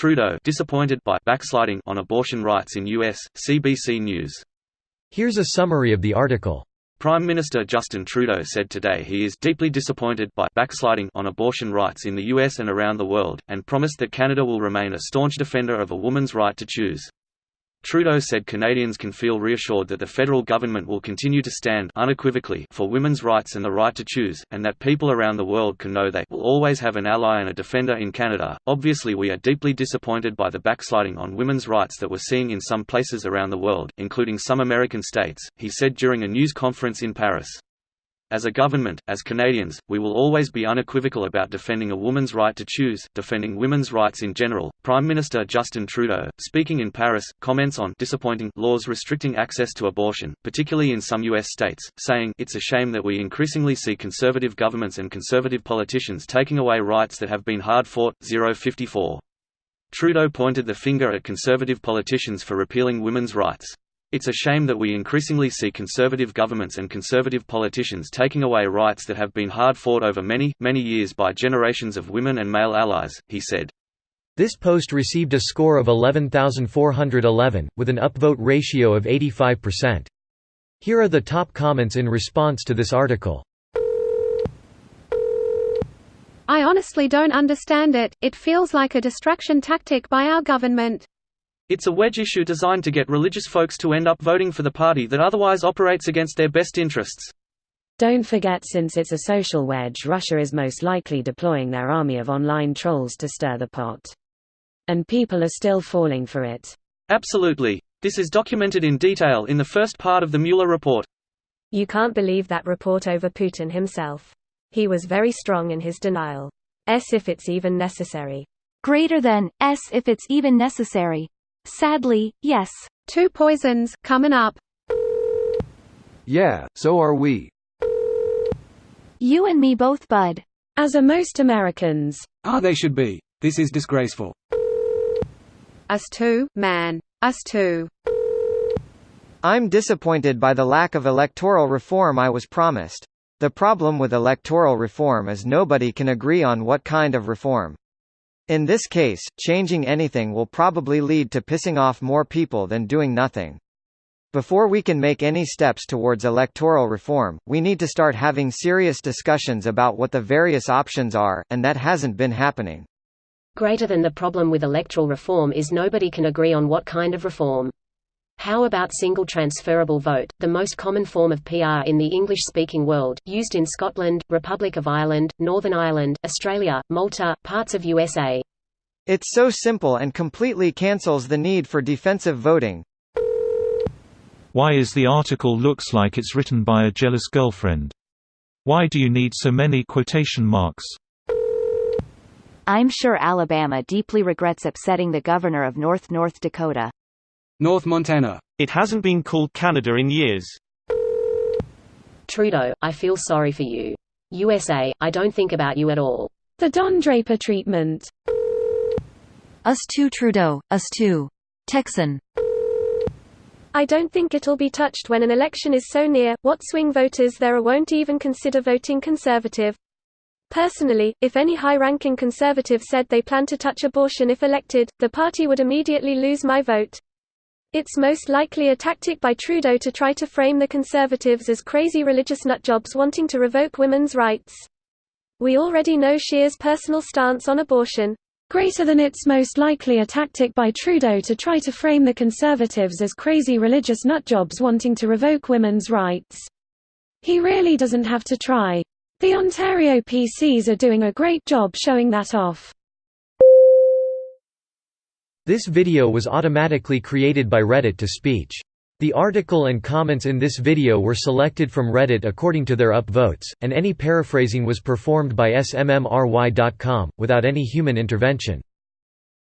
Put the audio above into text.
Trudeau disappointed by backsliding on abortion rights in US, CBC News. Here's a summary of the article. Prime Minister Justin Trudeau said today he is deeply disappointed by backsliding on abortion rights in the US and around the world, and promised that Canada will remain a staunch defender of a woman's right to choose. Trudeau said Canadians can feel reassured that the federal government will continue to stand unequivocally for women's rights and the right to choose, and that people around the world can know they will always have an ally and a defender in Canada. Obviously, we are deeply disappointed by the backsliding on women's rights that we're seeing in some places around the world, including some American states, he said during a news conference in Paris. As a government, as Canadians, we will always be unequivocal about defending a woman's right to choose, defending women's rights in general. Prime Minister Justin Trudeau, speaking in Paris, comments on disappointing laws restricting access to abortion, particularly in some U.S. states, saying, "It's a shame that we increasingly see conservative governments and conservative politicians taking away rights that have been hard-fought." 054. Trudeau pointed the finger at conservative politicians for repealing women's rights. "It's a shame that we increasingly see conservative governments and conservative politicians taking away rights that have been hard-fought over many, many years by generations of women and male allies," he said. This post received a score of 11,411, with an upvote ratio of 85%. Here are the top comments in response to this article. I honestly don't understand it. It feels like a distraction tactic by our government. It's a wedge issue designed to get religious folks to end up voting for the party that otherwise operates against their best interests. Don't forget, since it's a social wedge, Russia is most likely deploying their army of online trolls to stir the pot. And people are still falling for it. Absolutely. This is documented in detail in the first part of the Mueller report. You can't believe that report over Putin himself. He was very strong in his denial. If it's even necessary. Greater than, if it's even necessary. Sadly, yes. 2 poisons, coming up. Yeah, so are we. You and me both, bud. As are most Americans. They should be. This is disgraceful. Us too, man. Us too. I'm disappointed by the lack of electoral reform I was promised. The problem with electoral reform is nobody can agree on what kind of reform. In this case, changing anything will probably lead to pissing off more people than doing nothing. Before we can make any steps towards electoral reform, we need to start having serious discussions about what the various options are, and that hasn't been happening. Greater than the problem with electoral reform is nobody can agree on what kind of reform. How about single transferable vote, the most common form of PR in the English-speaking world, used in Scotland, Republic of Ireland, Northern Ireland, Australia, Malta, parts of USA? It's so simple and completely cancels the need for defensive voting. Why is the article looks like it's written by a jealous girlfriend? Why do you need so many quotation marks? I'm sure Alabama deeply regrets upsetting the governor of North Dakota. North Montana. It hasn't been called Canada in years. Trudeau, I feel sorry for you. USA, I don't think about you at all. The Don Draper treatment. Us too, Trudeau, us too. Texan. I don't think it'll be touched when an election is so near. What swing voters there are won't even consider voting Conservative. Personally, if any high-ranking Conservative said they plan to touch abortion if elected, the party would immediately lose my vote. It's most likely a tactic by Trudeau to try to frame the Conservatives as crazy religious nutjobs wanting to revoke women's rights. We already know Scheer's personal stance on abortion. Greater than it's most likely a tactic by Trudeau to try to frame the Conservatives as crazy religious nutjobs wanting to revoke women's rights. He really doesn't have to try. The Ontario PCs are doing a great job showing that off. This video was automatically created by Reddit to speech. The article and comments in this video were selected from Reddit according to their upvotes, and any paraphrasing was performed by smmry.com, without any human intervention.